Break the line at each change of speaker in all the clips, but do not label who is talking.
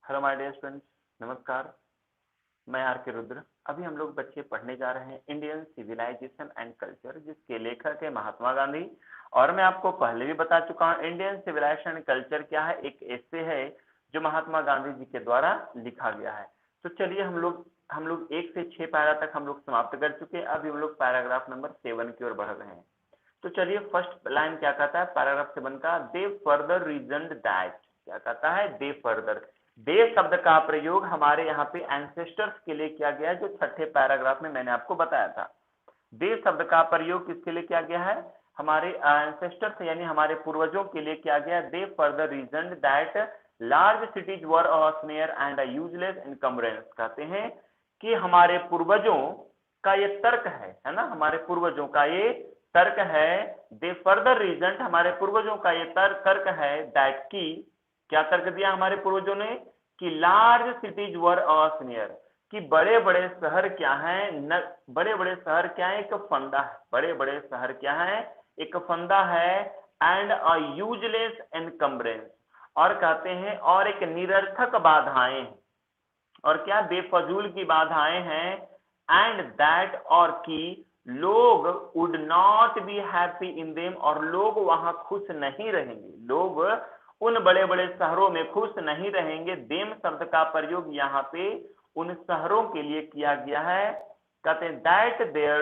Hello my dear students, नमस्कार। मैं are के रुद्र। अभी हम लोग बच्चे पढ़ने जा रहे हैं इंडियन सिविलाइजेशन एंड कल्चर, जिसके लेखक है महात्मा गांधी। और मैं आपको पहले भी बता चुका हूँ, इंडियन सिविलाइजेशन एंड कल्चर क्या है, एक ऐसे है जो महात्मा गांधी जी के द्वारा लिखा गया है। तो चलिए हम लोग 1 से 6 पैरा तक हम लोग समाप्त कर चुके हैं। अभी हम लोग पैराग्राफ नंबर 7 की ओर बढ़ रहे हैं। तो चलिए, फर्स्ट लाइन क्या कहता है पैराग्राफ 7 का, दे फर्दर रीजन्ड दैट। क्या कहता है, दे फर्दर। दे शब्द का प्रयोग हमारे यहाँ पे एंसेस्टर्स के लिए किया गया है, जो छठे पैराग्राफ में मैंने आपको बताया था। दे शब्द का प्रयोग किसके लिए किया गया है, हमारे एंसेस्टर्स यानी हमारे पूर्वजों के लिए किया गया। They further reasoned that large cities were a snare and a useless encumbrance. कहते हैं कि हमारे पूर्वजों का ये तर्क है ना, हमारे पूर्वजों का ये तर्क है। दे फर्दर रीजन, हमारे पूर्वजों का ये तर्क है दैट की, क्या तर्क दिया हमारे पूर्वजों ने, कि लार्ज सिटीज वर असनियर, कि बड़े बड़े शहर क्या हैं, न बड़े बड़े शहर क्या है, एक फंदा है। बड़े बड़े शहर क्या है, एक फंदा है। एंड अ यूजलेस एनकम्बरेंस, और कहते हैं और एक निरर्थक बाधाएं, और क्या बेफजूल की बाधाएं हैं। एंड दैट, और की लोग would not be happy in them, और लोग वहां खुश नहीं रहेंगे, लोग उन बड़े बड़े शहरों में खुश नहीं रहेंगे। देम शब्द का प्रयोग यहाँ पे उन शहरों के लिए किया गया है। कहते हैं that there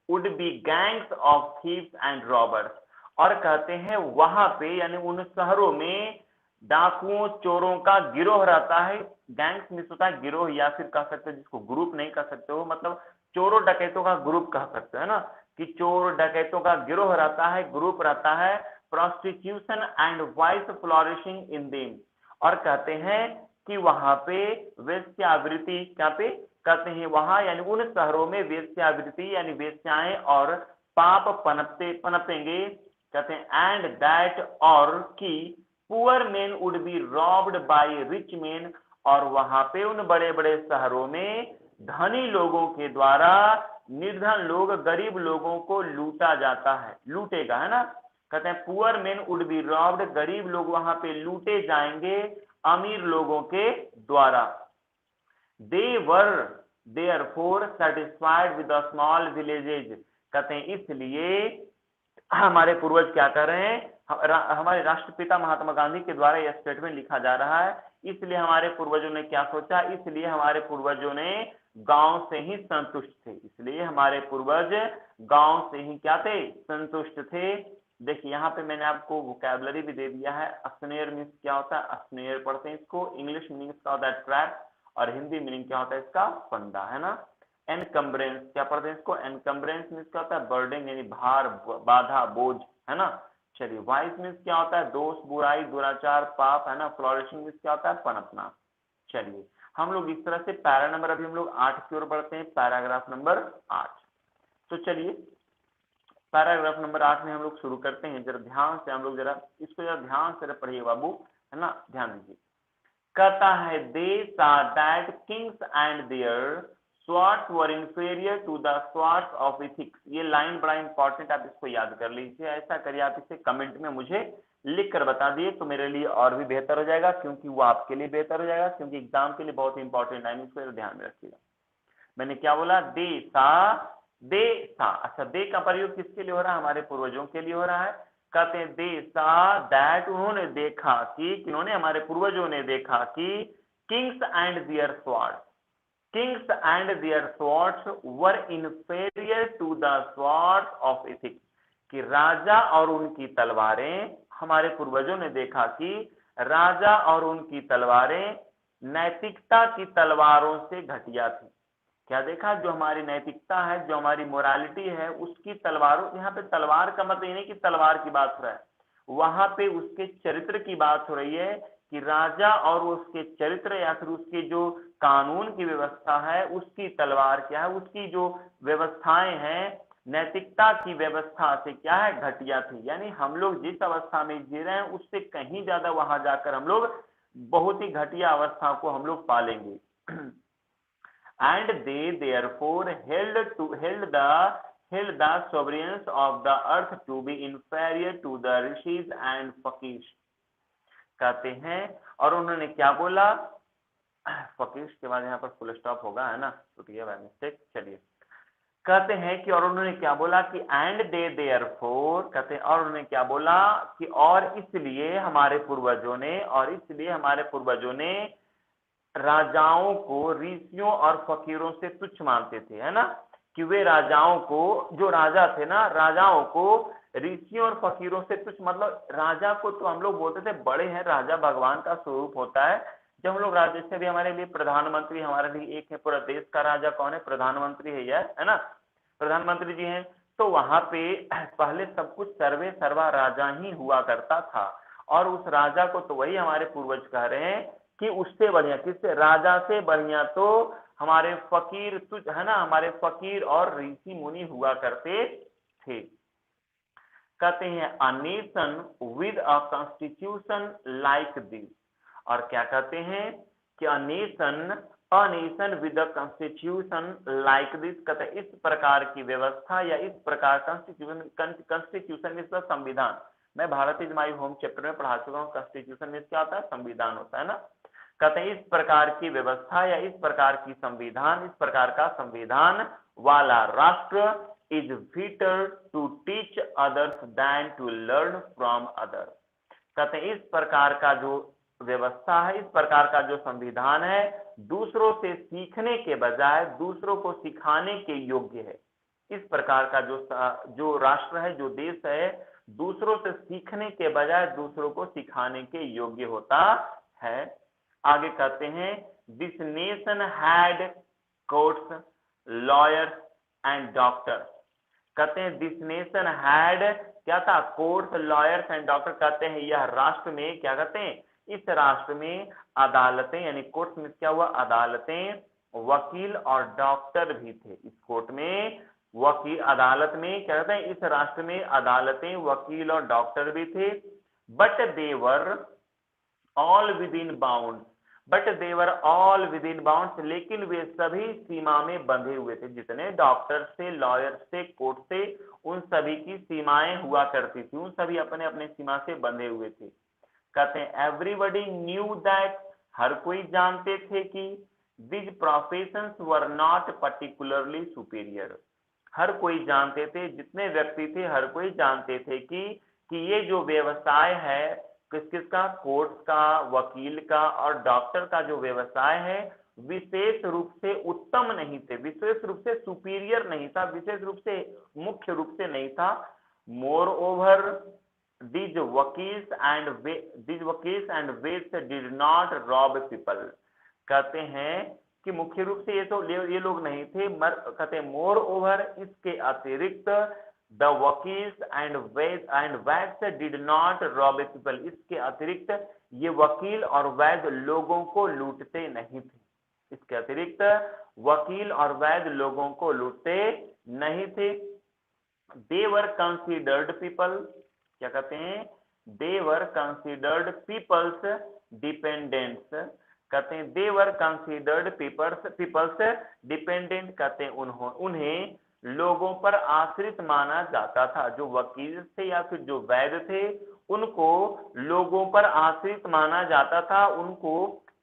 would be gangs of thieves and robbers, और कहते हैं वहां पे यानी उन शहरों में डाकुओं चोरों का गिरोह रहता है। गैंग्स मिस होता है गिरोह, या फिर कह सकते हो जिसको ग्रुप नहीं कह सकते हो, मतलब चोरों डकैतों का ग्रुप कह सकते हैं ना, कि चोर डकैतों का गिरोह रहता है, ग्रुप रहता है। Prostitution and vice flourishing in them, और कहते हैं कि वहां पे वेश्यावृत्ति, क्या पे कहते हैं वहां यानी उन शहरों में वेश्यावृत्ति यानी वेश्याएं और पाप पनपेंगे। कहते हैं एंड दैट, और की poor men would be robbed by rich men, और वहां पे उन बड़े बड़े शहरों में धनी लोगों के द्वारा निर्धन लोग गरीब लोगों को लूटा जाता है, लूटेगा, है ना। कहते हैं poor men would be robbed, गरीब लोग वहां पे लूटे जाएंगे अमीर लोगों के द्वारा। They were therefore satisfied with the small villages. कहते हैं इसलिए हमारे पूर्वज क्या कर रहे हैं, हमारे राष्ट्रपिता महात्मा गांधी के द्वारा यह स्टेटमेंट लिखा जा रहा है। इसलिए हमारे पूर्वजों ने क्या सोचा, इसलिए हमारे पूर्वजों ने गांव से ही संतुष्ट थे, इसलिए हमारे पूर्वज गांव से ही क्या थे, संतुष्ट थे। देखिए यहाँ पे मैंने आपको वोकैबुलरी भी दे दिया है। अस्नेयर मीन्स क्या होता है, अस्नेयर पढ़ते हैं इसको, इंग्लिश मीनिंग इसका होता है ट्रैप, और हिंदी मीनिंग क्या होता है इसका, फंदा, है ना। एनकम्बरेंस क्या पढ़ते हैं इसको, एनकम्बरेंस मीन्स क्या होता है, बर्डन यानी भार, बाधा, बोझ, है ना। चलिए, वाइस मीन्स क्या होता है, दोष, बुराई, दुराचार, पाप, है ना। फ्लोरिशिंग मीन्स क्या होता है, पनपना। चलिए, हम लोग इस तरह से पैरा नंबर, अभी हम लोग 8 की ओर बढ़ते हैं, पैराग्राफ नंबर 8। तो चलिए, पैराग्राफ नंबर 8 में हम लोग शुरू करते हैं। जरा ध्यान से हम लोग जरा इसको जरा ध्यान से पढ़िए बाबू, है ना, ध्यान दीजिए। कहता है they saw that kings and their swords were inferior to the swords of ethics. ये लाइन बड़ा इंपॉर्टेंट, आप इसको याद कर लीजिए। ऐसा करिए, आप इसे कमेंट में मुझे लिख कर बता दिए तो मेरे लिए और भी बेहतर हो जाएगा, क्योंकि वो आपके लिए बेहतर हो जाएगा, क्योंकि एग्जाम के लिए बहुत इंपॉर्टेंट है। इसको ध्यान में रखिएगा। मैंने क्या बोला, दे सा, दे सा। अच्छा, दे का प्रयोग किसके लिए हो रहा है, हमारे पूर्वजों के लिए हो रहा है। कहते हैं दे सा दैट, उन्होंने देखा कि, किन्होंने, हमारे पूर्वजों ने देखा कि kings and their swords, kings and their swords were inferior to the swords of ethics, कि राजा और उनकी तलवारें, हमारे पूर्वजों ने देखा कि राजा और उनकी तलवारें नैतिकता की तलवारों से घटिया थी। क्या देखा, जो हमारी नैतिकता है, जो हमारी मोरालिटी है, उसकी तलवारों, यहाँ पे तलवार का मतलब ये नहीं कि तलवार की बात हो रहा है, वहां पे उसके चरित्र की बात हो रही है, कि राजा और उसके चरित्र या फिर उसके जो कानून की व्यवस्था है, उसकी तलवार क्या है, उसकी जो व्यवस्थाएं हैं, नैतिकता की व्यवस्था से क्या है, घटिया थी। यानी हम लोग जिस अवस्था में जी रहे हैं उससे कहीं ज्यादा वहां जाकर हम लोग बहुत ही घटिया अवस्था को हम लोग पालेंगे। and they therefore held the sovereigns of the earth to be inferior to the rishis and fakirs। कहते हैं, और उन्होंने क्या बोला, फकीर के बाद यहाँ पर फुल स्टॉप होगा, है ना, टूट गया बाय मिस्टेक। चलिए, कहते हैं कि और उन्होंने क्या बोला कि एंड दे देयरफॉर, कहते हैं और उन्होंने क्या बोला कि और इसलिए हमारे पूर्वजों ने, और इसलिए हमारे पूर्वजों ने राजाओं को ऋषियों और फकीरों से तुच्छ मानते थे, है ना, कि वे राजाओं को, जो राजा थे ना, राजाओं को ऋषियों और फकीरों से तुच्छ, मतलब राजा को तो हम लोग बोलते थे बड़े हैं, राजा भगवान का स्वरूप होता है। जब हम लोग राजा से भी, हमारे लिए प्रधानमंत्री हमारे लिए एक है, पूरा देश का राजा कौन है, प्रधानमंत्री है यार, है ना, प्रधानमंत्री जी हैं। तो वहां पे पहले सब कुछ सर्वे सर्वा राजा ही हुआ करता था, और उस राजा को तो वही हमारे पूर्वज कह रहे हैं कि उससे बढ़िया, किससे, राजा से बढ़िया तो हमारे फकीर तुझ, है ना, हमारे फकीर और ऋषि मुनि हुआ करते थे। कहते हैं a nation with a constitution like this, और क्या कहते हैं कि a nation with a constitution like this, कहते हैं इस प्रकार की व्यवस्था या इस प्रकार कॉन्स्टिट्यूशन मतलब संविधान, मैं Bharat is my home chapter में पढ़ा चुका हूँ। कॉन्स्टिट्यूशन में क्या होता है, संविधान होता है ना। कहते हैं इस प्रकार की व्यवस्था या इस प्रकार की संविधान, इस प्रकार का संविधान वाला राष्ट्र is fitter to teach others than to learn from other. कहते हैं इस प्रकार का जो व्यवस्था है, इस प्रकार का जो संविधान है, दूसरों से सीखने के बजाय दूसरों को सिखाने के योग्य है। इस प्रकार का जो राष्ट्र है, जो देश है, दूसरों से सीखने के बजाय दूसरों को सिखाने के योग्य होता है। आगे कहते हैं this nation had courts, lawyers and doctors. कहते हैं दिस नेशन हैड क्या था, कोर्ट्स, लॉयर्स एंड डॉक्टर। कहते हैं यह राष्ट्र में, क्या कहते हैं, इस राष्ट्र में अदालतें, यानी कोर्ट्स में क्या हुआ, अदालतें, वकील और डॉक्टर भी थे। इस कोर्ट में वकील, अदालत में क्या कहते हैं, इस राष्ट्र में अदालतें, वकील और डॉक्टर भी थे। But they were all within bound, but they were all within bounds, लेकिन वे सभी सीमा में बंधे हुए थे। जितने डॉक्टर थे, लॉयर थे, कोर्ट थे, उन सभी की सीमाएं हुआ करती थी, उन सभी अपने अपने सीमा से बंधे हुए थे। कहते हैं एवरीबडी न्यू दैट, हर कोई जानते थे कि this professions were not particularly superior, हर कोई जानते थे, जितने व्यक्ति थे हर कोई जानते थे कि ये जो व्यवसाय है, किस किसका, कोर्ट का, वकील का और डॉक्टर का जो व्यवसाय है, विशेष रूप से उत्तम नहीं थे, विशेष रूप से सुपीरियर नहीं था, विशेष रूप से मुख्य रूप से नहीं था। Moreover these vakils and vaids did not rob people. कहते हैं कि मुख्य रूप से ये लोग नहीं थे, कहते हैं मोर ओवर, इसके अतिरिक्त the vakils and vaids did not rob people, इसके अतिरिक्त ये वकील और वैद्य लोगों को लूटते नहीं थे, इसके अतिरिक्त वकील और वैद्य लोगों को लूटते नहीं थे। दे वर कंसिडर्ड पीपल, क्या कहते हैं, दे वर कंसिडर्ड पीपल्स डिपेंडेंट्स। कहते हैं दे वर कंसिडर्ड पीपल्स डिपेंडेंट, कहते हैं उन्हें लोगों पर आश्रित माना जाता था। जो वकील थे या फिर जो वैद्य थे, उनको लोगों पर आश्रित माना जाता था। उनको,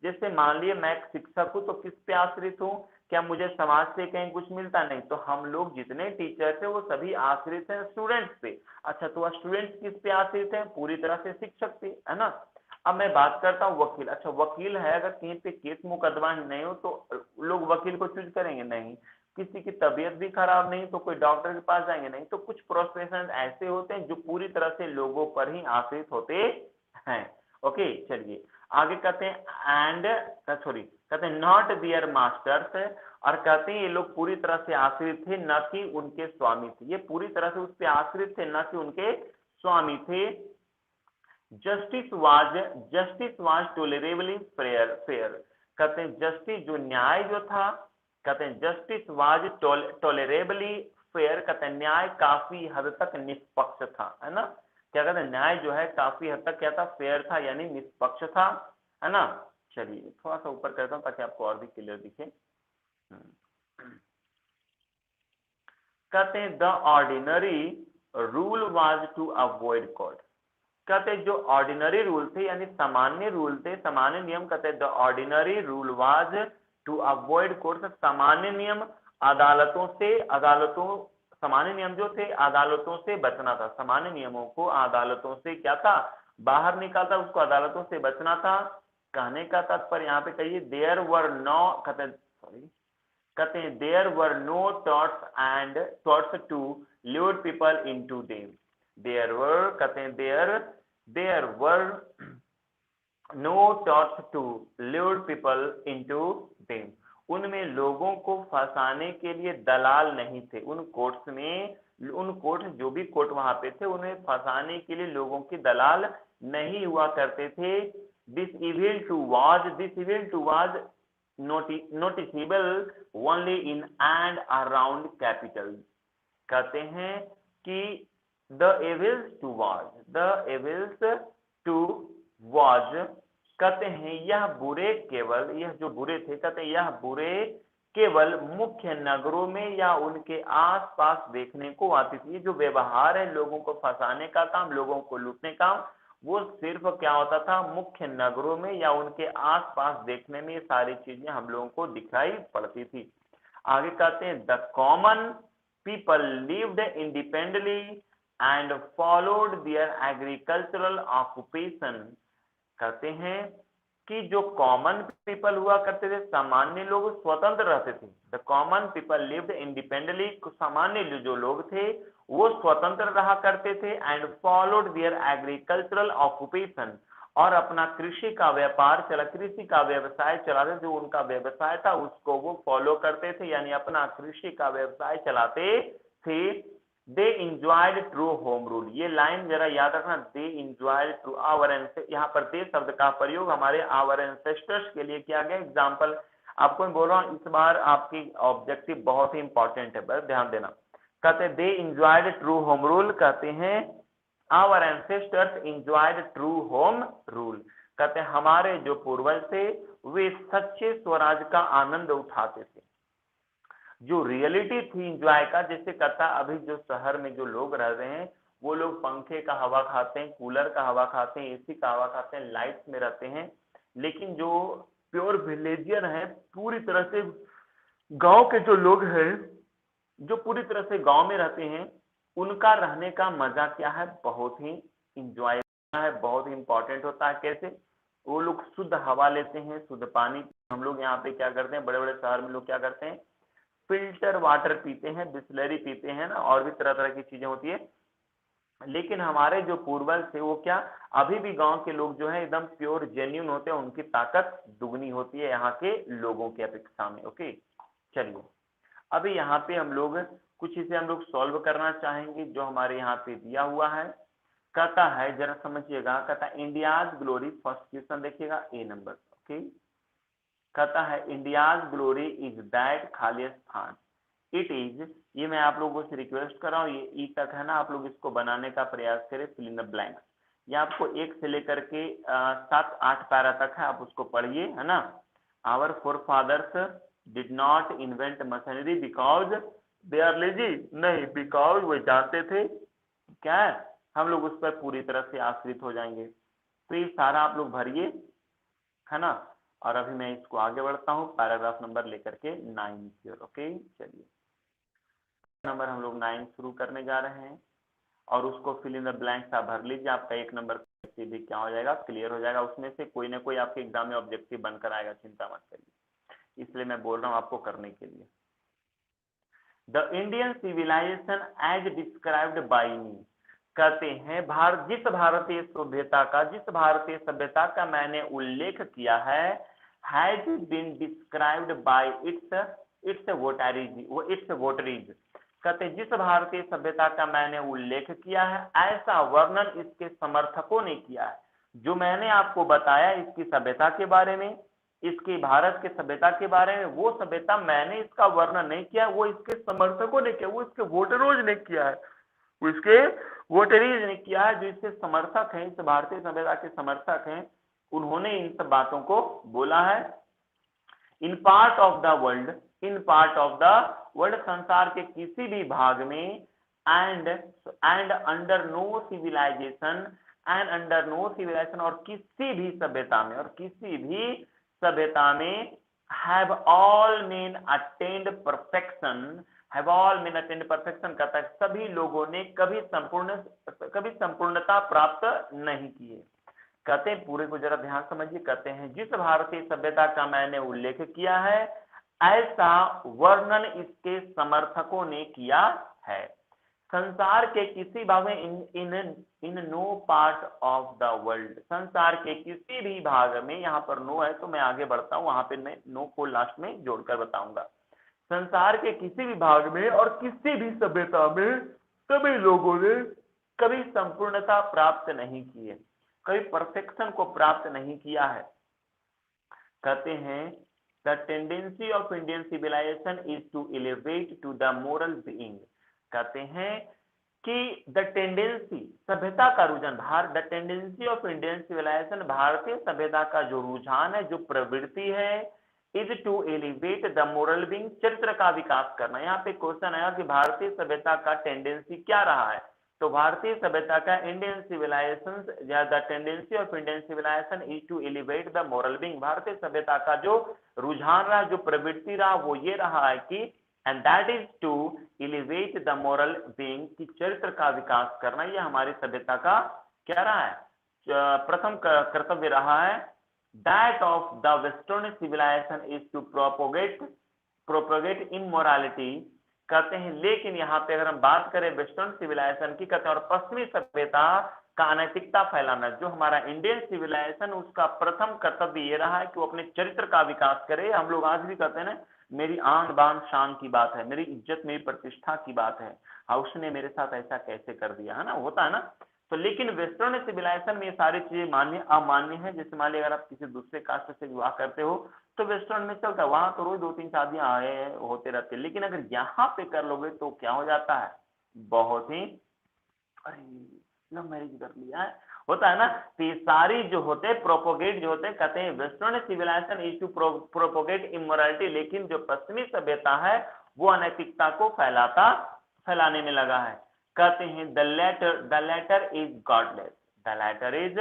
जैसे मान लिए मैं एक शिक्षक हूं तो किस पे आश्रित हूं, क्या मुझे समाज से कहीं कुछ मिलता, नहीं, तो हम लोग जितने टीचर थे वो सभी आश्रित हैं स्टूडेंट्स पे। अच्छा, तो स्टूडेंट्स किस पे आश्रित हैं, पूरी तरह से शिक्षक पे, है ना। अब मैं बात करता हूँ वकील। अच्छा, वकील है, अगर कहीं पे केस मुकदमा ही नहीं हो तो लोग वकील को चूज करेंगे, नहीं। किसी की तबीयत भी खराब नहीं तो कोई डॉक्टर के पास जाएंगे, नहीं। तो कुछ प्रोफेशन ऐसे होते हैं जो पूरी तरह से लोगों पर ही आश्रित होते हैं। ओके, चलिए आगे कहते हैं एंड सॉरी, कहते हैं नॉट दियर मास्टर्स, और कहते हैं ये लोग पूरी तरह से आश्रित थे, न कि उनके स्वामी थे। ये पूरी तरह से उस पर आश्रित थे, न कि उनके स्वामी थे। Justice was tolerably fair. कहते हैं जस्टिस, जो न्याय जो था, कहते हैं जस्टिस वाज टोलरेबली फेयर, कहते हैं न्याय काफी हद तक निष्पक्ष था, है ना। क्या कहते हैं, न्याय जो है काफी हद तक क्या था, फेयर था, यानी निष्पक्ष था, है ना। चलिए थोड़ा सा ऊपर करता हूँ ताकि आपको और भी क्लियर दिखे। कहते हैं the ordinary rule was to avoid court. कहते जो ऑर्डिनरी रूल थे यानी सामान्य रूल थे, सामान्य नियम, कहते the ordinary rule was to avoid courts, सामान्य नियम सामान्य नियम जो थे अदालतों से बचना था, सामान्य नियमों को अदालतों से क्या था, बाहर निकालता, उसको अदालतों से बचना था। कहने का तात्पर्य यहाँ पे कहिए देयर वर नो, कहते हैं there were no thoughts to lure people into them, there were, कहते हैं there were no thoughts to lure people into them, उनमें लोगों को फंसाने के लिए दलाल नहीं थे, उन कोर्ट्स जो भी कोर्ट वहां पे थे उन्हें फंसाने के लिए लोगों की दलाल नहीं हुआ करते थे। This evil too was noticeable only in and around capitals, कहते हैं कि the evils to was, कहते हैं यह बुरे केवल, यह जो बुरे थे, कहते हैं यह बुरे केवल मुख्य नगरों में या उनके आसपास देखने को आती थी। ये जो व्यवहार है लोगों को फंसाने का काम, लोगों को लूटने का, वो सिर्फ क्या होता था, मुख्य नगरों में या उनके आसपास देखने में ये सारी चीजें हम लोगों को दिखाई पड़ती थी। आगे कहते हैं the common people lived independently and followed there agricultural occupation, कहते हैं कि जो कॉमन पीपल हुआ करते थे, सामान्य लोग स्वतंत्र रहते थे। The common people lived independently, सामान्य जो लोग थे वो स्वतंत्र रहा करते थे। And followed there agricultural occupation, और अपना कृषि का व्यवसाय चलाते, जो उनका व्यवसाय था उसको वो फॉलो करते थे, यानी अपना कृषि का व्यवसाय चलाते थे। दे इंजॉयड ट्रू होम रूल, ये लाइन जरा याद रखना, दे इंजॉयड ट्रू आवर एंसेस्टर्स, यहाँ पर दे शब्द का प्रयोग हमारे आवर एंसेस्टर्स के लिए किया गया। एग्जाम्पल आपको मैं बोल रहा हूँ, इस बार आपकी ऑब्जेक्टिव बहुत ही इंपॉर्टेंट है, बस ध्यान देना। कहते हैं they enjoyed true home rule, कहते हैं our ancestors enjoyed true home rule, कहते हैं हमारे जो पूर्वज थे वे सच्चे स्वराज का आनंद उठाते थे। जो रियलिटी थी इंजॉय का, जैसे कहता अभी जो शहर में जो लोग रह रहे हैं वो लोग पंखे का हवा खाते हैं, कूलर का हवा खाते हैं, एसी का हवा खाते हैं, लाइट्स में रहते हैं, लेकिन जो प्योर विलेजियर है, पूरी तरह से गांव के जो लोग हैं, जो पूरी तरह से गांव में रहते हैं, उनका रहने का मजा क्या है, बहुत ही इंजॉय है, बहुत ही इंपॉर्टेंट होता है। कैसे? वो लोग शुद्ध हवा लेते हैं, शुद्ध पानी। हम लोग यहाँ पे क्या करते हैं, बड़े बड़े शहर में लोग क्या करते हैं, फिल्टर वाटर पीते हैं, बिस्लरी पीते हैं ना, और भी तरह तरह की चीजें होती है। लेकिन हमारे जो पूर्वज थे वो क्या, अभी भी गांव के लोग जो है एकदम प्योर जेन्युइन होते हैं, उनकी ताकत दुगनी होती है यहाँ के लोगों की अपेक्षा में। ओके, चलिए अभी यहाँ पे हम लोग कुछ इसे हम लोग सॉल्व करना चाहेंगे जो हमारे यहाँ पे दिया हुआ है। कहता है, जरा समझिएगा, कहता है इंडियाज ग्लोरी, फर्स्ट क्वेश्चन देखिएगा, ए नंबर। ओके, कहता है इंडियाज ग्लोरी इज दैट, खाली स्थान, इट इज, ये मैं आप लोगों से रिक्वेस्ट कर रहा हूँ, ये ई तक है ना, आप लोग इसको बनाने का प्रयास करें, फिल इन द ब्लैंक्स। ये आपको 1 से लेकर के 7-8 पैरा तक है, आप उसको पढ़िए, है ना। Our forefathers did not invent machinery because they are lazy, नहीं, बिकॉज वो जानते थे क्या है, हम लोग उस पर पूरी तरह से आश्रित हो जाएंगे। तो ये सारा आप लोग भरिए, है ना। और अभी मैं इसको आगे बढ़ता हूँ, पैराग्राफ नंबर लेकर के 9 की ओर। ओके, चलिए नंबर हम लोग 9 शुरू करने जा रहे हैं, और उसको फिल इन द ब्लैंक्स आप भर लीजिए। आपका 1 नंबर भी क्या हो जाएगा, क्लियर हो जाएगा। उसमें से कोई ना कोई आपके एग्जाम में ऑब्जेक्टिव बनकर आएगा, चिंता मत करिए, इसलिए मैं बोल रहा हूँ आपको करने के लिए। The Indian civilization as described by me, कहते हैं जिस भारतीय सभ्यता का मैंने उल्लेख किया है, has been described by its votaries, कहते हैं जिस भारतीय सभ्यता का मैंने उल्लेख किया है, ऐसा वर्णन इसके समर्थकों ने किया है। जो मैंने आपको बताया इसकी सभ्यता के बारे में, इसकी भारत के सभ्यता के बारे में, वो सभ्यता मैंने इसका वर्णन नहीं किया, वो इसके समर्थकों ने किया, वो इसके वोटरोज ने किया है, वो इसके वोटरीज ने किया है, जो इसके समर्थक हैं, इस भारतीय सभ्यता के समर्थक हैं, उन्होंने इन सब बातों को बोला है। In part of the world, संसार के किसी भी भाग में, and under no civilisation, and under no civilisation, और किसी भी सभ्यता में, और किसी भी सभ्यता में have all main attend perfection, have all main attend perfection कहता है सभी लोगों ने कभी संपूर्णता प्राप्त नहीं की है। कहते हैं पूरे को जरा ध्यान समझिए, कहते हैं जिस भारतीय सभ्यता का मैंने उल्लेख किया है ऐसा वर्णन इसके समर्थकों ने किया है। संसार के किसी भाग में in no part of the world, संसार के किसी भी भाग में, यहाँ पर नो है तो मैं आगे बढ़ता हूँ, वहां पे मैं नो को लास्ट में जोड़कर बताऊंगा। संसार के किसी भी भाग में और किसी भी सभ्यता में सभी लोगों ने कभी संपूर्णता प्राप्त नहीं की है, कभी परफेक्शन को प्राप्त नहीं किया है। कहते हैं the tendency of Indian civilisation is to elevate to the moral being. कहते हैं कि द टेंडेंसी, सभ्यता का रुझान, the tendency of Indian civilisation, भारतीय सभ्यता का जो रुझान है, जो प्रवृत्ति है, is to elevate the moral being, चरित्र का विकास करना। यहाँ पे क्वेश्चन आया कि भारतीय सभ्यता का टेंडेंसी क्या रहा है, तो भारतीय सभ्यता का इंडियन सिविलाइजेशन या the tendency of Indian civilisation is to elevate the moral being, भारतीय सभ्यता का जो रुझान रहा, जो प्रवृत्ति रहा, वो ये रहा है कि and that is to elevate the moral being, की चरित्र का विकास करना। ये हमारी सभ्यता का क्या रहा है, प्रथम कर्तव्य रहा है। That of the western civilisation is to propagate immorality. कहते हैं लेकिन यहाँ पे अगर हम बात करें वेस्टर्न सिविलाइजेशन की, कहते हैं और पश्चिमी सभ्यता का अनैतिकता फैलाना, जो हमारा इंडियन सिविलाइजेशन उसका प्रथम कर्तव्य ये रहा है कि वो अपने चरित्र का विकास करे। हम लोग आज भी कहते हैं ना, मेरी आन बान शान की बात है, मेरी इज्जत मेरी प्रतिष्ठा की बात है, हाँ उसने मेरे साथ ऐसा कैसे कर दिया, है ना, होता है ना। तो लेकिन वेस्टर्न सिविलाइजेशन में ये सारी चीजें मान्य अमान्य है। जैसे मान लिया अगर आप किसी दूसरे कास्ट से विवाह करते हो तो वेस्टर्न में चलता है, वहां तो रोज 2-3 शादियां आए होते रहते हैं, लेकिन अगर यहाँ पे कर लोगे तो क्या हो जाता है, बहुत ही, अरे लव मैरिज कर लिया है, होता है ना। तो ये सारी जो होते हैं प्रोपोगेट, जो होते हैं, कहते हैं western civilisation is to propagate immorality, लेकिन जो पश्चिमी सभ्यता है वो अनैतिकता को फैलाने में लगा है। कहते हैं the latter is godless, the latter is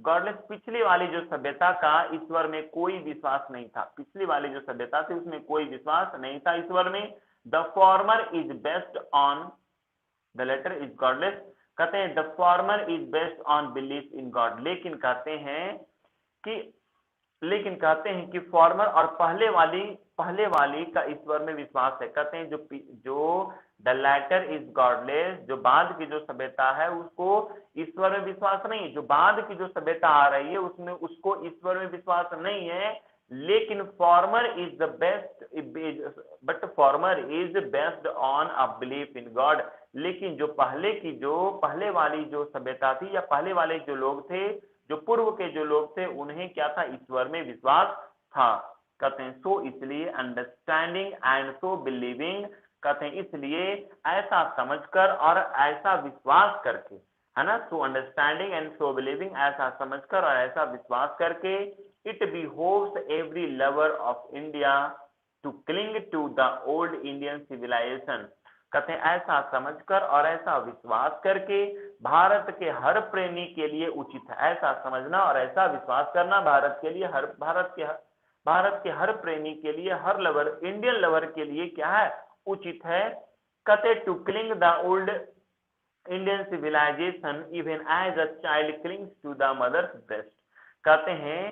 godless, पिछली वाली जो सभ्यता का ईश्वर में कोई विश्वास नहीं था, पिछली वाली जो सभ्यता थी उसमें कोई विश्वास नहीं था ईश्वर में। The former is based on, the latter is godless, कहते हैं the former is based on belief in God, लेकिन कहते हैं कि फॉर्मर और पहले वाली का ईश्वर में विश्वास है। कहते हैं जो द लेटर इज गॉडलेस, जो बाद की जो सभ्यता है उसको ईश्वर में विश्वास नहीं, जो बाद की जो सभ्यता आ रही है उसमें उसको ईश्वर में विश्वास नहीं है, लेकिन farmer is the best, but farmer is based on a belief in God, लेकिन जो पहले वाली जो सभ्यता थी या पहले वाले जो लोग थे, जो पूर्व के जो लोग थे, उन्हें क्या था, ईश्वर में विश्वास था। कहते हैं सो इसलिए अंडरस्टैंडिंग एंड सो बिलीविंग, कहते हैं इसलिए ऐसा समझकर और ऐसा विश्वास करके, है ना, so understanding and so believing, ऐसा समझकर और ऐसा विश्वास करके, it behoves every lover of India to cling to the old Indian civilization, कहते हैं ऐसा समझकर और ऐसा विश्वास करके भारत के हर प्रेमी के लिए उचित है, ऐसा समझना और ऐसा विश्वास करना भारत के हर प्रेमी के लिए, हर लवर, इंडियन लवर के लिए क्या है, उचित है। कहते to cling the old Indian civilisation even as a child clings to the mother's breast, कहते हैं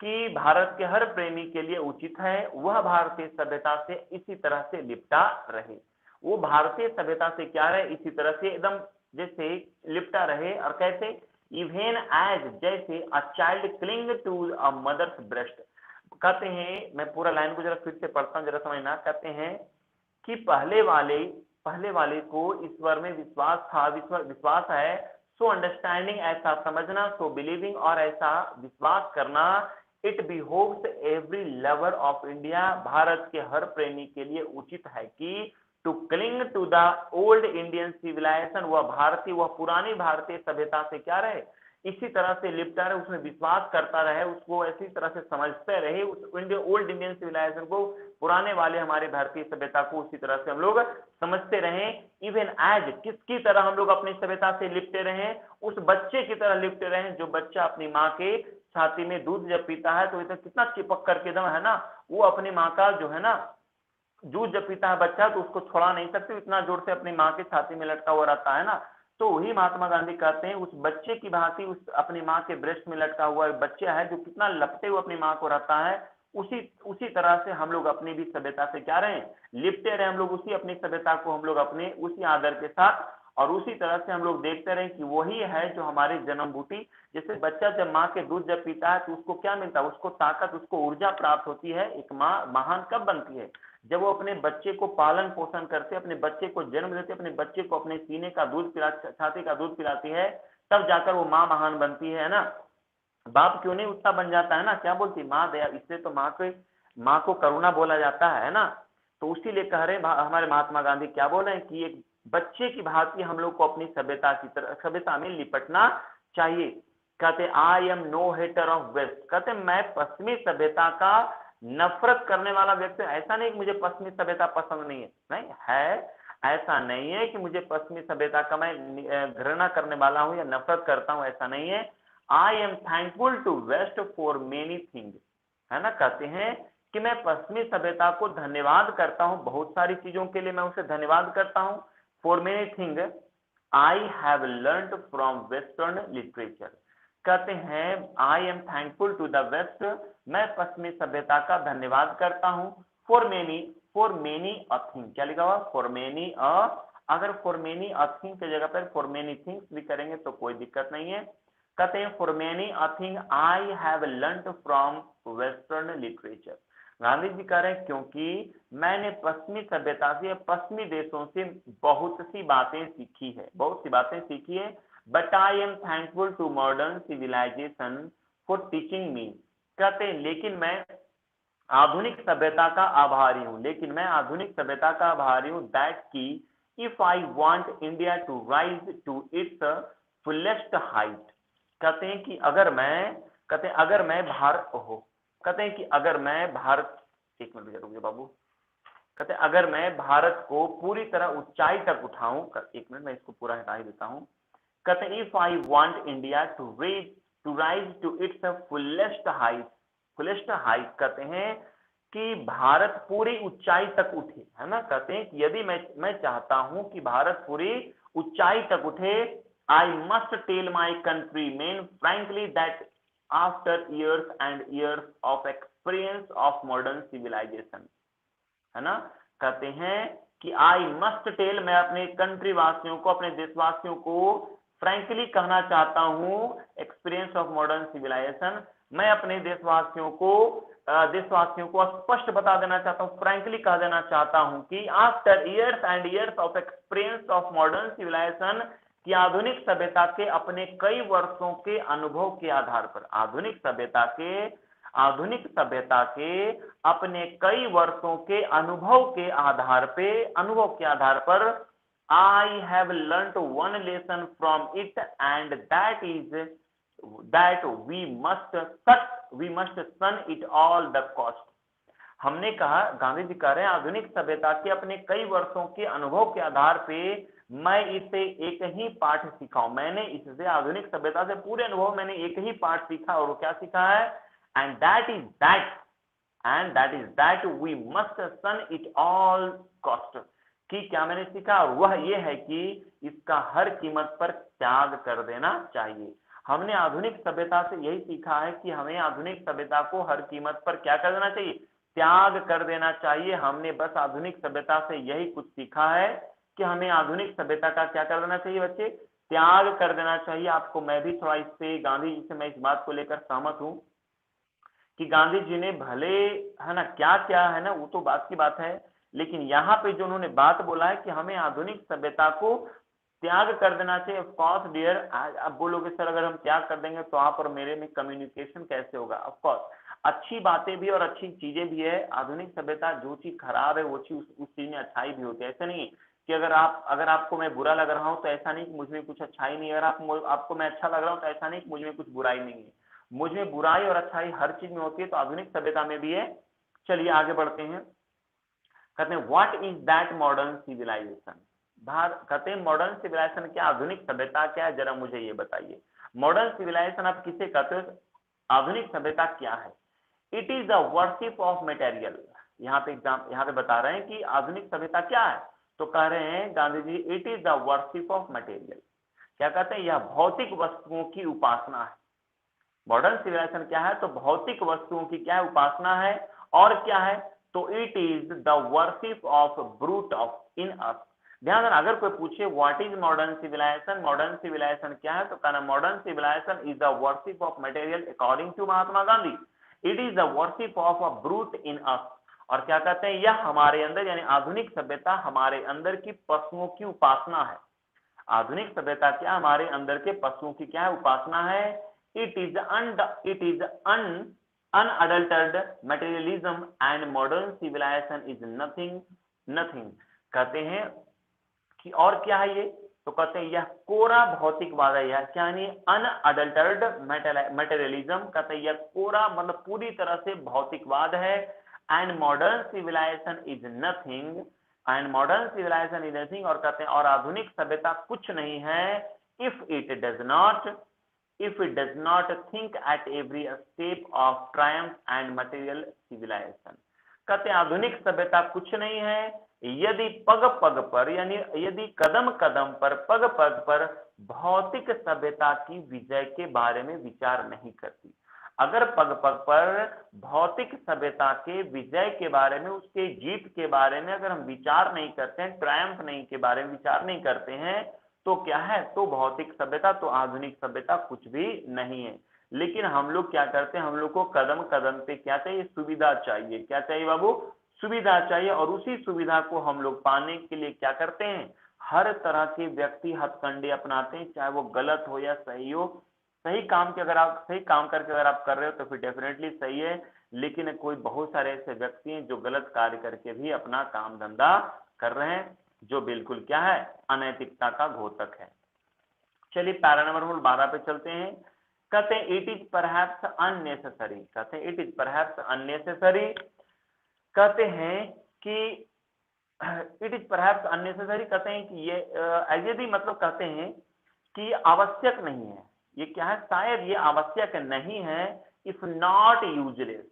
कि भारत के हर प्रेमी के लिए उचित है वह भारतीय सभ्यता से इसी तरह से लिपटा रहे, वो भारतीय सभ्यता से क्या रहे, इसी तरह से एकदम जैसे लिपटा रहे। और कैसे, इवन एज, जैसे a child cling to a mother's breast, कहते हैं, मैं पूरा लाइन को जरा फिर से पढ़ता हूँ जरा समझना। कहते हैं कि पहले वाले को ईश्वर में विश्वास था, विश्वास है, सो अंडरस्टैंडिंग ऐसा समझना, सो बिलीविंग और ऐसा विश्वास करना, it behoves every lover of India, Bharat के हर प्रेमी के लिए उचित है कि to cling to the old Indian civilization, वह पुरानी भारतीय सभ्यता से क्या रहे, इसी तरह से लिपटा रहे, उसमें विश्वास करता रहे, उसको ऐसी तरह से समझते रहे, उस ओल्ड इंडियन सिविलाइजेशन को, पुराने वाले हमारे भारतीय सभ्यता को उसी तरह से हम लोग समझते रहे। इवन एज किसकी तरह हम लोग अपनी सभ्यता से लिपटे रहे, उस बच्चे की तरह लिपटे रहे जो बच्चा अपनी माँ के छाती में दूध जब पीता है तो इतना कितना चिपक करके एकदम है ना, वो अपनी माँ का जो है ना दूध जब पीता है बच्चा तो उसको छोड़ा नहीं सकते, इतना जोर से अपनी माँ की छाती में लटका हुआ रहता है ना। तो वही महात्मा गांधी कहते हैं उस बच्चे की भांति उस अपनी माँ के ब्रेस्ट में लटका हुआ बच्चा है जो कितना लपटे हुए अपनी माँ को रहता है, उसी उसी तरह से हम लोग अपनी भी सभ्यता से क्या रहे, लिपटे रहे हम लोग, उसी अपनी सभ्यता को हम लोग अपने उसी आदर के साथ और उसी तरह से हम लोग देखते रहे कि वही है जो हमारी जन्मभूति। जैसे बच्चा जब माँ के दूध जब पीता है तो उसको क्या मिलता है, उसको ताकत, उसको ऊर्जा प्राप्त होती है। एक माँ महान कब बनती है, जब वो अपने बच्चे को पालन पोषण करते, अपने बच्चे को जन्म देते, अपने बच्चे को अपने सीने का दूध पिला, छाती का दूध पिलाती है, तब जाकर वो माँ महान बनती है ना। बाप क्यों नहीं उतना बन जाता है ना, क्या बोलती माँ दया, इससे तो माँ को करुणा बोला जाता है ना। तो उसी लिए कह रहे हमारे महात्मा गांधी क्या बोल रहे हैं कि एक बच्चे की भांति हम लोग को अपनी सभ्यता की तरह सभ्यता में लिपटना चाहिए। कहते I am no hater of west, कहते मैं पश्चिमी सभ्यता का नफरत करने वाला व्यक्ति, ऐसा नहीं कि मुझे पश्चिमी सभ्यता पसंद नहीं है, नहीं है, ऐसा नहीं है कि मुझे पश्चिमी सभ्यता का मैं घृणा करने वाला हूं या नफरत करता हूं, ऐसा नहीं है। I am thankful to west for many things, है ना, कहते हैं कि मैं पश्चिमी सभ्यता को धन्यवाद करता हूं, बहुत सारी चीजों के लिए मैं उसे धन्यवाद करता हूं। For many thing I have learned from western literature, कहते हैं I am thankful to the west, मैं पश्चिमी सभ्यता का धन्यवाद करता हूं। फॉर मेनी अ थिंग, क्या लिखा हुआ, फॉर मेनी अ, अगर फॉर मेनी अ थिंग की जगह पर फॉर मेनी थिंग्स भी करेंगे तो कोई दिक्कत नहीं है। कहते हैं for many a thing I have learned from western literature, Gandhi ji कह रहे हैं क्योंकि मैंने पश्चिमी सभ्यता से, पश्चिमी देशों से बहुत सी बातें सीखी है, बहुत सी बातें सीखी है। But I am thankful to modern civilisation for teaching me, कहते हैं लेकिन मैं आधुनिक सभ्यता का आभारी हूं, लेकिन मैं आधुनिक सभ्यता का आभारी हूं दैट की if I want India to rise to its fullest height, कहते हैं कि अगर मैं, कहते हैं अगर मैं भारत हो, कहते हैं कि अगर मैं भारत, एक मिनट रुकिए बाबू, कहते हैं अगर मैं भारत को पूरी तरह ऊंचाई तक उठाऊं, एक मिनट मैं इसको पूरा हटा ही देता हूं। कहते हैं if I want India to rise to its fullest height, कहते हैं कि भारत पूरी ऊंचाई तक उठे, है ना, कहते हैं कि यदि मैं चाहता हूं कि भारत पूरी ऊंचाई तक उठे, I must tell my country man frankly that after years and years of experience of modern civilisation, है ना, कहते हैं कि आई मस्ट टेल, मैं अपने कंट्री वासियों को, अपने देशवासियों को फ्रैंकली कहना चाहता हूं, एक्सपीरियंस ऑफ मॉडर्न सिविलाइजेशन, मैं अपने देशवासियों को स्पष्ट बता देना चाहता हूं, फ्रैंकली कह देना चाहता हूं कि after years and years of experience of modern civilisation, कि आधुनिक सभ्यता के अपने कई वर्षों के अनुभव के आधार पर, आधुनिक सभ्यता के अपने कई वर्षों के अनुभव के आधार पर I have learned one lesson from it and that is that we must shun it all the cost, हमने कहा, गांधी जी कह रहे हैं आधुनिक सभ्यता के अपने कई वर्षों के अनुभव के आधार पे मैं इसे एक ही पाठ सीखा हूं, मैंने इससे आधुनिक सभ्यता से पूरे अनुभव मैंने एक ही पाठ सीखा, और वो क्या सीखा है, and that is that we must shun it all cost, कि क्या मैंने सीखा, और वह ये है कि इसका हर कीमत पर त्याग कर देना चाहिए। हमने आधुनिक सभ्यता से यही सीखा है कि हमें आधुनिक सभ्यता को हर कीमत पर क्या कर देना चाहिए, त्याग कर देना चाहिए। हमने बस आधुनिक सभ्यता से यही कुछ सीखा है कि हमें आधुनिक सभ्यता का क्या कर देना चाहिए बच्चे, त्याग कर देना चाहिए। आपको मैं भी थोड़ा इससे, गांधी जी से मैं इस बात को लेकर सहमत हूं कि गांधी जी ने भले, है ना, क्या क्या है ना, वो तो बात की बात है, लेकिन यहाँ पे जो उन्होंने बात बोला है कि हमें आधुनिक सभ्यता को त्याग कर देना चाहिए। ऑफ कोर्स डियर, आप बोलोगे सर अगर हम त्याग कर देंगे तो आप और मेरे में कम्युनिकेशन कैसे होगा, ऑफ कोर्स अच्छी बातें भी और अच्छी चीजें भी है, आधुनिक सभ्यता जो चीज खराब है वो चीज उस चीज में अच्छाई भी होती है, ऐसा नहीं है कि अगर आपको मैं बुरा लग रहा हूं तो ऐसा नहीं कि मुझ में कुछ अच्छाई नहीं है, अगर आपको मैं अच्छा लग रहा हूं तो ऐसा नहीं कि मुझ में कुछ बुराई नहीं है। मुझ में बुराई और अच्छाई हर चीज में होती है, तो आधुनिक सभ्यता में भी है। चलिए आगे बढ़ते हैं। कहते हैं what is that modern civilisation. कहते हैं मॉडर्न सिविलाइजेशन क्या, आधुनिक सभ्यता क्या है, जरा मुझे ये बताइए। मॉडर्न सिविलाइजेशन आप किसे कहते हो, आधुनिक सभ्यता क्या है। It is the worship of material. यहाँ पे बता रहे हैं कि आधुनिक सभ्यता क्या है, तो कह रहे हैं Gandhi ji it is the worship of material. क्या कहते हैं, यह भौतिक वस्तुओं की उपासना है। मॉडर्न सिविलाइजेशन क्या है, तो भौतिक वस्तुओं की क्या है, उपासना है। और क्या है, तो it is the worship of brute of in us. ध्यान देना, अगर कोई पूछे what is modern civilization, modern civilization क्या है, तो कहना modern civilisation is the worship of material according to Mahatma Gandhi. It is the worship of a brute in us. और क्या कहते हैं, यह हमारे अंदर यानी आधुनिक सभ्यता हमारे अंदर की पशुओं की उपासना है। आधुनिक सभ्यता क्या, हमारे अंदर के पशुओं की क्या है, उपासना है। It is unadulterated materialism and modern civilization is nothing। कहते हैं कि और क्या है ये, तो कहते हैं यह कोरा भौतिकवाद है। यह क्या है, अनअडल्टर्ड मटेरियलिज्म। कहते हैं यह कोरा मतलब पूरी तरह से भौतिकवाद है। And modern civilisation is nothing, और कहते हैं और आधुनिक सभ्यता कुछ नहीं है। If it does not think at every step of triumph and material civilisation. कहते हैं आधुनिक सभ्यता कुछ नहीं है यदि पग पग पर यानी यदि कदम कदम पर पग पग पर भौतिक सभ्यता की विजय के बारे में विचार नहीं करती। अगर पग पग पर भौतिक सभ्यता के विजय के बारे में, उसके जीत के बारे में अगर हम विचार नहीं करते हैं, ट्रायम्फ नहीं के बारे में विचार नहीं करते हैं, तो क्या है, तो भौतिक सभ्यता, तो आधुनिक सभ्यता कुछ भी नहीं है। लेकिन हम लोग क्या करते हैं, हम लोग को कदम कदम पे क्या चाहिए, सुविधा चाहिए। क्या चाहिए बाबू, सुविधा चाहिए। और उसी सुविधा को हम लोग पाने के लिए क्या करते हैं, हर तरह के व्यक्ति हथकंडे अपनाते हैं, चाहे वो गलत हो या सही हो। सही काम के अगर आप सही काम करके अगर आप कर रहे हो तो फिर डेफिनेटली सही है। लेकिन कोई बहुत सारे ऐसे व्यक्ति हैं जो गलत कार्य करके भी अपना काम धंधा कर रहे हैं, जो बिल्कुल क्या है, अनैतिकता का घोतक है। चलिए पैरा नंबर 12 पे चलते हैं। कहते हैं इट इज परहैप्स अननेसेसरी। कहते हैं इट इज परहैप्स अननेसेसरी। कहते हैं कि इट इज परहैप्स अननेसेसरी, कहते हैं कि ये यदि मतलब कहते हैं कि आवश्यक नहीं है। ये क्या है, शायद ये आवश्यक नहीं है। इफ नॉट यूजलेस,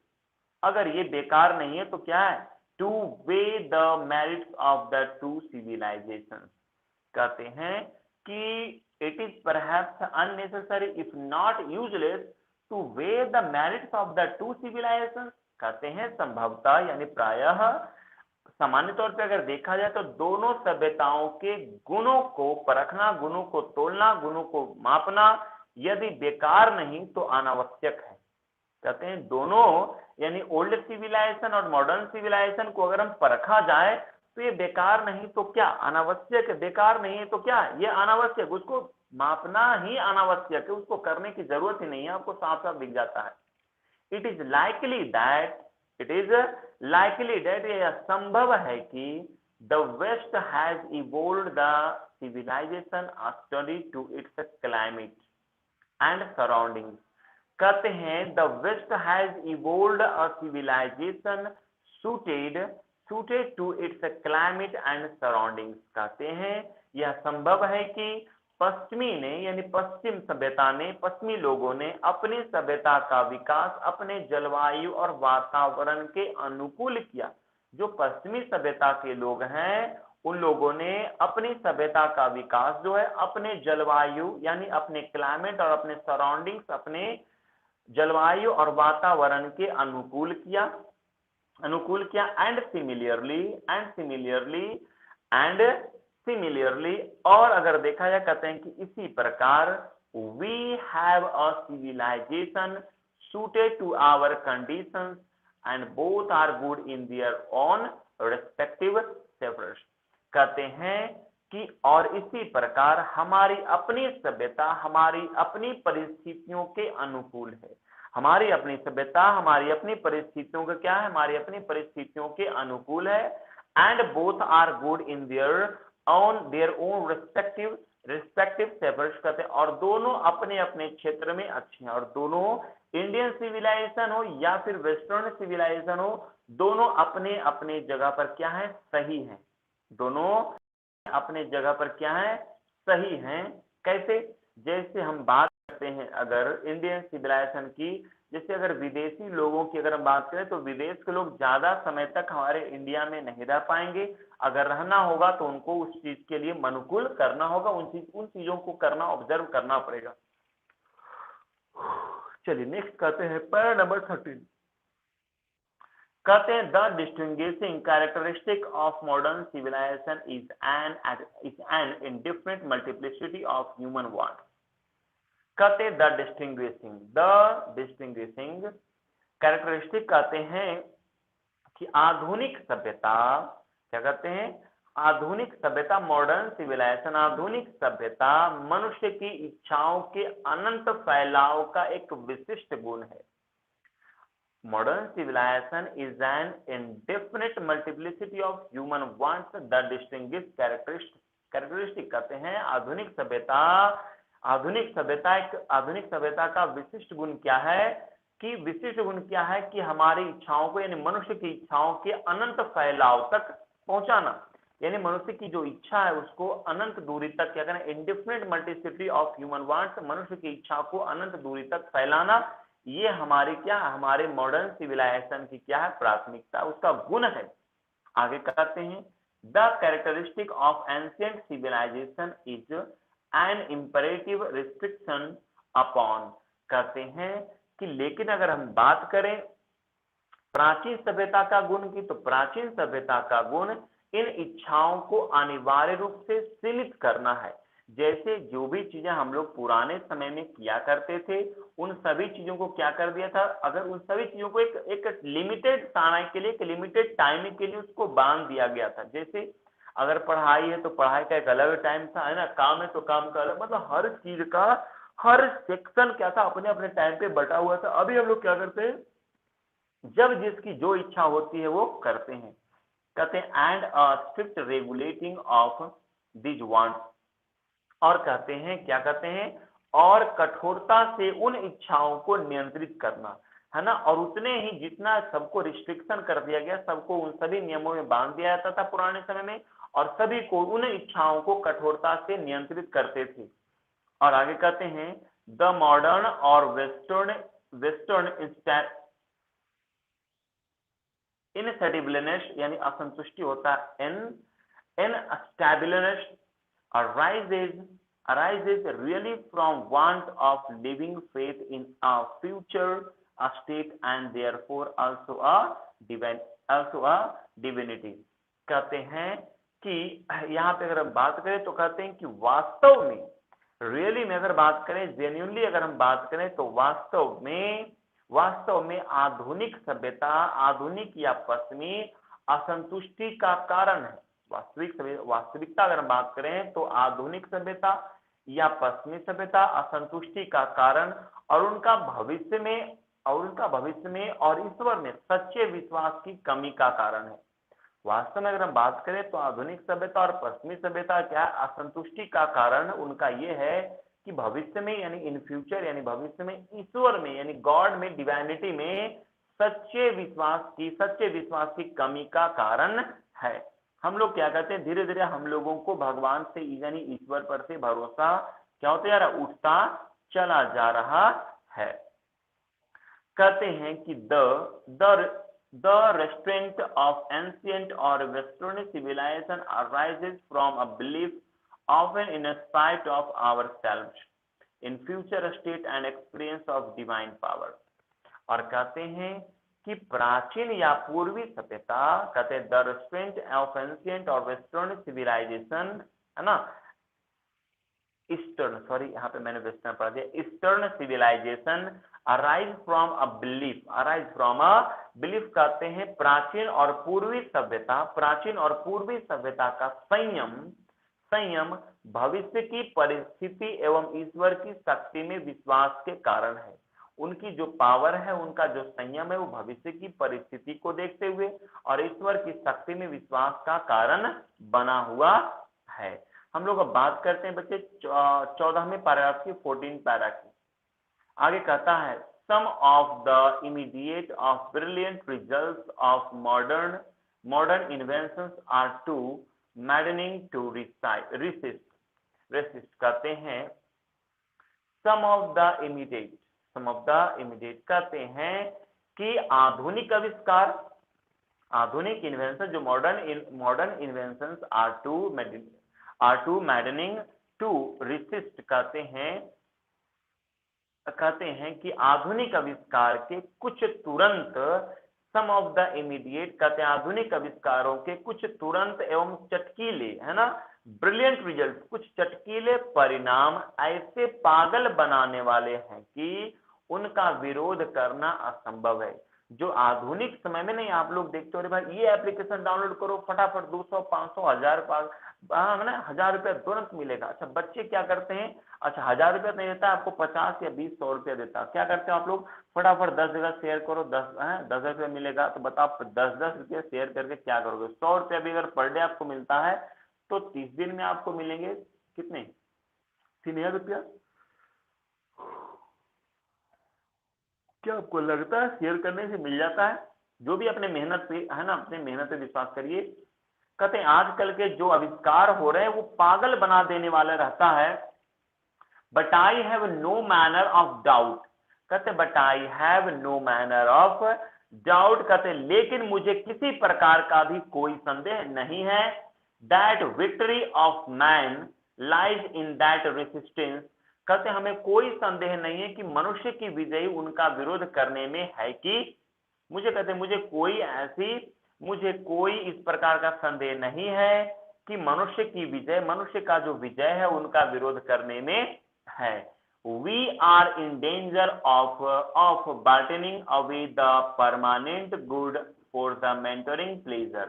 अगर ये बेकार नहीं है तो क्या है, to weigh the merits of the two civilisation. कहते हैं कि it is perhaps unnecessary if not useless to weigh the merits of the two civilisation. कहते हैं संभवतः यानी प्रायः सामान्य तौर पे अगर देखा जाए तो दोनों सभ्यताओं के गुणों को परखना, गुणों को तोलना, गुणों को मापना यदि बेकार नहीं तो अनावश्यक है। कहते हैं दोनों यानी ओल्ड सिविलाइजेशन और मॉडर्न सिविलाइजेशन को अगर हम परखा जाए तो ये बेकार नहीं तो क्या, अनावश्यक है। बेकार नहीं है तो क्या, ये अनावश्यक, उसको मापना ही अनावश्यक है, उसको करने की जरूरत ही नहीं है। आपको साफ साफ दिख जाता है। इट इज लाइकली दैट यह संभव है कि the west has evolved the civilization study to its climate and surroundings. कहते हैं the west has evolved a civilisation suited to its climate and surroundings। कहते हैं यह संभव है कि पश्चिमी ने यानी पश्चिम सभ्यता ने, पश्चिमी लोगों ने अपनी सभ्यता का विकास अपने जलवायु और वातावरण के अनुकूल किया। जो पश्चिमी सभ्यता के लोग हैं उन लोगों ने अपनी सभ्यता का विकास जो है अपने जलवायु यानी अपने क्लाइमेट और अपने सराउंडिंग्स, अपने जलवायु और वातावरण के अनुकूल किया एंड सिमिलरली और अगर देखा जाए कहते हैं कि इसी प्रकार we have a civilisation suited to our conditions and both are good in their own respective spheres। कहते हैं कि और इसी प्रकार हमारी अपनी सभ्यता हमारी अपनी परिस्थितियों के अनुकूल है। हमारी अपनी सभ्यता हमारी अपनी परिस्थितियों का क्या है, हमारी अपनी परिस्थितियों के अनुकूल है। And both are good in their on their own respective spheres कहते हैं, और दोनों अपने अपने क्षेत्र में अच्छे हैं, और दोनों इंडियन सिविलाइजेशन हो या फिर वेस्टर्न सिविलाइजेशन हो, दोनों अपने अपने जगह पर क्या है, सही हैं। दोनों अपने जगह पर क्या है, सही हैं। कैसे? जैसे हम बात करते हैं अगर इंडियन सिविलाइजेशन की, जैसे अगर विदेशी लोगों की अगर हम बात करें तो विदेश के लोग ज्यादा समय तक हमारे इंडिया में नहीं रह पाएंगे। अगर रहना होगा तो उनको उस चीज के लिए अनुकूल करना होगा, उन चीजों को करना, ऑब्जर्व करना पड़ेगा। चलिए नेक्स्ट कहते हैं पैरा नंबर 13। कहते हैं the distinguishing characteristic of modern civilisation is an indifferent multiplicity of human wants. कहते हैं द डिस्टिंग्विशिंग कैरेक्टरिस्टिक कहते हैं कि आधुनिक सभ्यता, क्या कहते हैं, आधुनिक सभ्यता, मॉडर्न सिविलाइजेशन, आधुनिक सभ्यता मनुष्य की इच्छाओं के अनंत फैलाव का एक विशिष्ट गुण है। Modern civilisation is an indefinite multiplicity of human wants the distinguished characteristic कहते हैं आधुनिक सभ्यता का विशिष्ट गुण क्या है, कि विशिष्ट गुण क्या है कि हमारी इच्छाओं को, यानी मनुष्य की इच्छाओं के अनंत फैलाव तक पहुंचाना, यानी मनुष्य की जो इच्छा है उसको अनंत दूरी तक क्या करना, indefinite multiplicity of human wants, मनुष्य की इच्छा को अनंत दूरी तक फैलाना, ये हमारी क्या, हमारे मॉडर्न सिविलाइजेशन की क्या है, प्राथमिकता, उसका गुण है। आगे कहते हैं the characteristic of ancient civilisation is an imperative restriction upon, कहते हैं कि लेकिन अगर हम बात करें प्राचीन सभ्यता का गुण की, तो प्राचीन सभ्यता का गुण इन इच्छाओं को अनिवार्य रूप से सीमित करना है। जैसे जो भी चीजें हम लोग पुराने समय में किया करते थे, उन सभी चीजों को क्या कर दिया था, अगर उन सभी चीजों को एक लिमिटेड समय के लिए, एक लिमिटेड टाइम के लिए उसको बांध दिया गया था। जैसे अगर पढ़ाई है तो पढ़ाई का एक अलग टाइम था, है ना, काम है तो काम का अलग, मतलब हर चीज का हर सेक्शन क्या था, अपने अपने टाइम पे बटा हुआ था। अभी हम लोग क्या करते हैं, जब जिसकी जो इच्छा होती है वो करते हैं। कहते हैं and a strict regulating of these wants, और कहते हैं क्या कहते हैं, और कठोरता से उन इच्छाओं को नियंत्रित करना, है ना, और उतने ही जितना सबको रिस्ट्रिक्शन कर दिया गया, सबको उन सभी नियमों में बांध दिया जाता था पुराने समय में, और सभी को उन इच्छाओं को कठोरता से नियंत्रित करते थे। और आगे कहते हैं द मॉडर्न और वेस्टर्न इनसेटिबलनेस, यानी असंतुष्टि होता है, इनस्टेबलनेस arises really from want of living faith in a future state and therefore also a divinity। कहते हैं कि यहाँ पे अगर हम बात करें तो कहते हैं कि वास्तव में, रियली में अगर बात करें, जेन्युइनली अगर हम बात करें तो वास्तव में आधुनिक सभ्यता, आधुनिक या पश्चिमी असंतुष्टि का कारण है। वास्तविकता अगर हम बात करें तो आधुनिक सभ्यता या पश्चिमी सभ्यता असंतुष्टि का कारण और उनका भविष्य में और ईश्वर में सच्चे विश्वास की कमी का कारण है। वास्तव में अगर हम बात करें तो आधुनिक सभ्यता और पश्चिमी सभ्यता क्या असंतुष्टि का कारण उनका ये है कि भविष्य में, यानी इन फ्यूचर, यानी भविष्य में ईश्वर में, यानी गॉड में, डिवाइनिटी में सच्चे विश्वास की कमी का कारण है। हम लोग क्या कहते हैं, धीरे धीरे हम लोगों को भगवान से, यानी ईश्वर पर से भरोसा क्या होता जा रहा, उठता चला जा रहा है। कहते हैं कि the restraint of ancient or western civilization arises from a belief, often in spite of ourselves, in future state and experience of divine power। और कहते हैं कि प्राचीन या पूर्वी सभ्यता, कहते हैं द रेस्ट्रेंट ऑफ एंशिएंट और वेस्टर्न सिविलाइजेशन, है ना, ईस्टर्न, सॉरी यहाँ पे मैंने वेस्टर्न पढ़ा दिया, eastern civilisation arise from a belief कहते हैं प्राचीन और पूर्वी सभ्यता का संयम भविष्य की परिस्थिति एवं ईश्वर की शक्ति में विश्वास के कारण है। उनकी जो पावर है, उनका जो संयम है, वो भविष्य की परिस्थिति को देखते हुए और ईश्वर की शक्ति में विश्वास का कारण बना हुआ है। हम लोग अब बात करते हैं बच्चे 14वें पैराग्राफ की 14 पैरा की। आगे कहता है some of the immediate of brilliant results of modern inventions are too maddening to resist कहते हैं सम ऑफ द इमीडिएट कहते हैं कि आधुनिक आविष्कार, आधुनिक इन्वेंशन जो modern inventions are too maddening to resist कहते हैं कि आधुनिक आविष्कार के कुछ तुरंत सम ऑफ द इमीडिएट कहते हैं आधुनिक आविष्कारों के कुछ तुरंत एवं चटकीले, है ना, ब्रिलियंट रिजल्ट, कुछ चटकीले परिणाम ऐसे पागल बनाने वाले हैं कि उनका विरोध करना असंभव है। जो आधुनिक समय में नहीं, आप लोग देखते हो, अरे भाई ये एप्लीकेशन डाउनलोड करो फटाफट 200 500 1000 1000 रुपया तुरंत मिलेगा। अच्छा बच्चे क्या करते हैं, अच्छा 1000 रुपया नहीं देता आपको 50 या 20 100 रुपया देता, क्या करते हो आप लोग, फटाफट 10 जगह शेयर करो, 10 रुपया मिलेगा। तो बताओ 10 रुपया शेयर करके क्या करोगे। 100 रुपया भी अगर पर डे आपको मिलता है तो 30 दिन में आपको मिलेंगे कितने, 3000 रुपया। क्या आपको लगता है शेयर करने से मिल जाता है? जो भी अपने मेहनत पे, है ना, अपने मेहनत पे विश्वास करिए। कहते हैं आजकल के जो आविष्कार हो रहे हैं वो पागल बना देने वाला रहता है। But I have no manner of doubt, कहते but I have no manner of doubt, कहते लेकिन मुझे किसी प्रकार का भी कोई संदेह नहीं है that victory of man lies in that resistance, कहते हमें कोई संदेह नहीं है कि मनुष्य की विजय उनका विरोध करने में है कि मुझे, कहते मुझे कोई इस प्रकार का संदेह नहीं है कि मनुष्य की विजय, मनुष्य का जो विजय है उनका विरोध करने में है। We are in danger of bartering away the permanent good for the mentoring pleasure,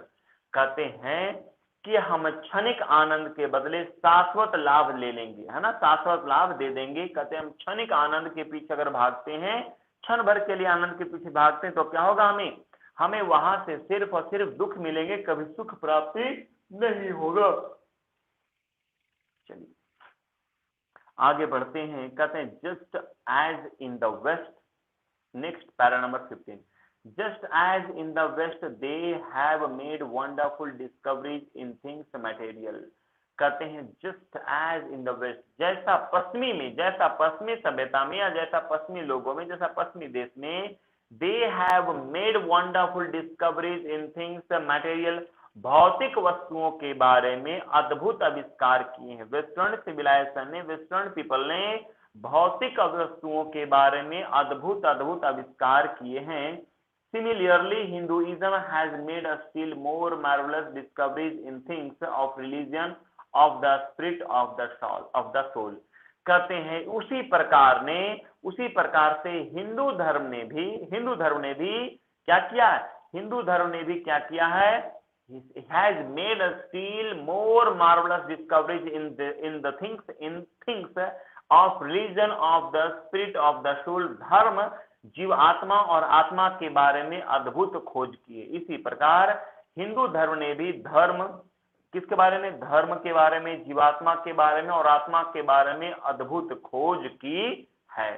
कहते हैं कि हम क्षणिक आनंद के बदले शाश्वत लाभ ले लेंगे, है ना, शाश्वत लाभ दे देंगे। कहते हैं हम क्षणिक आनंद के पीछे अगर भागते हैं, क्षण भर के लिए आनंद के पीछे भागते हैं तो क्या होगा, हमें वहां से सिर्फ और सिर्फ दुख मिलेंगे, कभी सुख प्राप्ति नहीं होगा। चलिए आगे बढ़ते हैं। कहते हैं just as in the west, next para number 15, just as in the west they have made wonderful discoveries in things material, कहते हैं just as in the west, जैसा पश्चिमी में, जैसा पश्चिमी सभ्यता में या जैसा पश्चिमी लोगों में, जैसा पश्चिमी देश में they have made wonderful discoveries in things material, भौतिक वस्तुओं के बारे में अद्भुत आविष्कार किए हैं। वेस्टर्न सिविलाइजेशन ने, वेस्टर्न पीपल ने भौतिक वस्तुओं के बारे में अद्भुत आविष्कार किए हैं। Similarly, Hinduism has made a still more marvelous discoveries in things of religion, of the spirit, of the soul. कहते हैं उसी प्रकार से हिंदू धर्म ने भी क्या किया है, हिंदू धर्म ने भी क्या किया है, has made a still more marvelous discoveries in things of religion, of the spirit, of the soul, धर्म, जीव आत्मा और आत्मा के बारे में अद्भुत खोज किए। इसी प्रकार हिंदू धर्म ने भी धर्म, किसके बारे में, धर्म के बारे में, जीवात्मा के बारे में और आत्मा के बारे में अद्भुत खोज की है,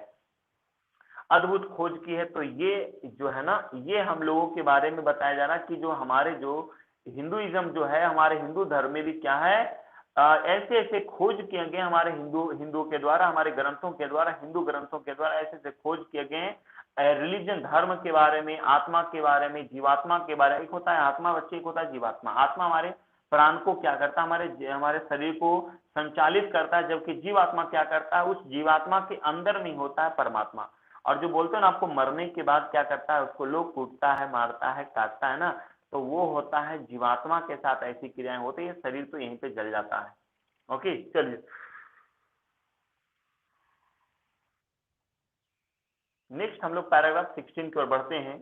अद्भुत खोज की है। तो ये जो है ना, ये हम लोगों के बारे में बताया जा रहा है कि जो हमारे जो हिंदुइज्म जो है, हमारे हिंदू धर्म में भी क्या है, ऐसे ऐसे खोज किए गए हमारे हिंदू के द्वारा, हमारे ग्रंथों के द्वारा, हिंदू ग्रंथों के द्वारा ऐसे ऐसे खोज किए गए रिलीजन, धर्म के बारे में, आत्मा के बारे में, जीवात्मा के बारे में। एक होता है आत्मा बच्चे, एक होता है जीवात्मा। आत्मा हमारे प्राण को क्या करता है, हमारे शरीर को संचालित करता है, जबकि जीवात्मा क्या करता है, उस जीवात्मा के अंदर में होता है परमात्मा। और जो बोलते हैं ना आपको मरने के बाद क्या करता है, उसको लोग कूटता है, मारता है, काटता है ना, तो वो होता है जीवात्मा के साथ ऐसी क्रियाएं होती है, शरीर तो यहीं पे जल जाता है। ओके चलिए नेक्स्ट हम लोग पैराग्राफ 16 की ओर बढ़ते हैं।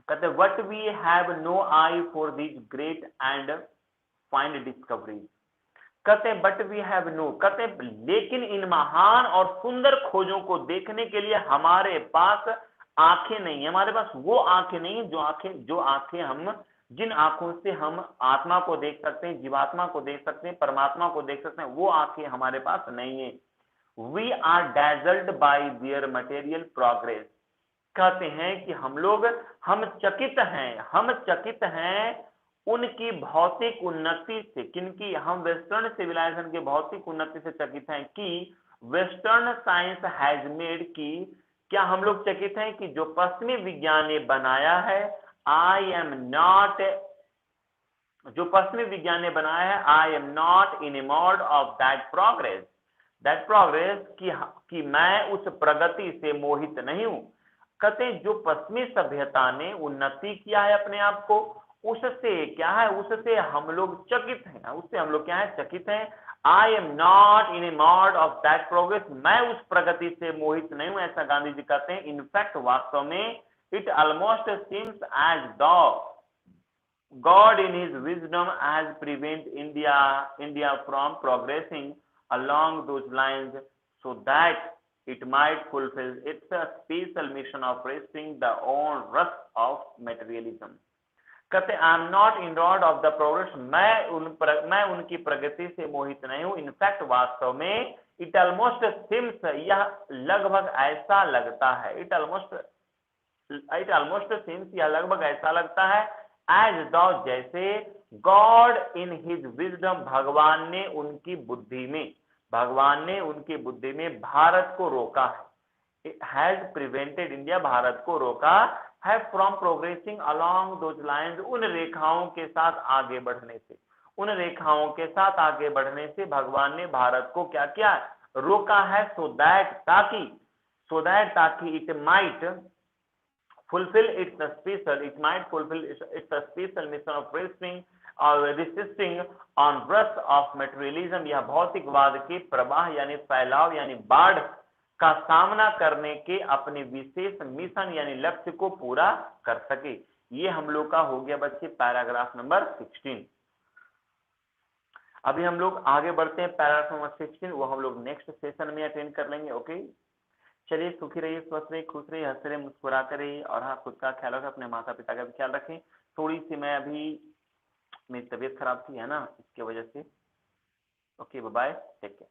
कहते हैं what we have no I for this great and find discoveries, कहते हैं बट वी हैव नो, कहते हैं लेकिन इन महान और सुंदर खोजों को देखने के लिए हमारे पास आंखें नहीं है, हमारे पास वो आंखें नहीं जो आंखें हम जिन आंखों से हम आत्मा को देख सकते हैं, जीवात्मा को देख सकते हैं, परमात्मा को देख सकते हैं, वो आंखें हमारे पास नहीं है। We are dazzled by their material progress. कहते हैं कि हम चकित हैं उनकी भौतिक उन्नति से। किनकी? हम वेस्टर्न सिविलाइजेशन के भौतिक उन्नति से चकित हैं कि वेस्टर्न साइंस हैज मेड की, क्या हम लोग चकित हैं कि जो पश्चिमी विज्ञान ने बनाया है, आई एम नॉट, जो पश्चिमी विज्ञान ने बनाया है, I am not enamoured of that progress कि मैं उस प्रगति से मोहित नहीं हूं। कहते हैं जो पश्चिमी सभ्यता ने उन्नति किया है अपने आप को, उससे क्या है, उससे हम लोग चकित हैं, उससे हम लोग क्या है, चकित हैं। I am not enamoured of that progress, मैं उस प्रगति से मोहित नहीं हूं, ऐसा गांधी जी कहते हैं। इनफैक्ट वास्तव में इट ऑलमोस्ट सीम्स एज दो God in his wisdom has prevented India from progressing along those lines so that it might fulfill its special mission of resting the own rust of materialism. कहते I am not इनरोड of the progress, मैं उनकी प्रगति से मोहित नहीं हूं। In fact वास्तव में it almost CIMS, यह लगभग ऐसा लगता है, इट ऑलमोस्ट सिम्स, यह लगभग ऐसा लगता है, एज दो, जैसे गॉड इन हिज विजडम, भगवान ने उनकी बुद्धि में भारत को रोका है, हैज प्रिवेंटेड इंडिया, भारत को रोका है, from progressing along those lines, उन रेखाओं के साथ आगे बढ़ने से भगवान ने भारत को क्या किया, रोका है। सो दैट, ताकि it might fulfill its special mission of resisting on rust of materialism, यह भौतिकवाद के प्रवाह यानी फैलाव यानी बाढ़ का सामना करने के अपने विशेष मिशन यानी लक्ष्य को पूरा कर सके। ये हम लोग का हो गया बच्चे पैराग्राफ नंबर 16। अभी हम लोग आगे बढ़ते हैं, पैराग्राफ नंबर 16 वो हम लोग नेक्स्ट सेशन में अटेंड कर लेंगे। ओके, चलिए सुखी रहिए, स्वस्थ रहिए, खुश रहिए, हंसते रहिए, मुस्कुराते रहिए, और हाँ खुद का ख्याल रखें, अपने माता पिता का भी ख्याल रखें। थोड़ी सी मैं अभी, मेरी तबीयत खराब थी है ना, इसके वजह से। Okay, bye bye, take care.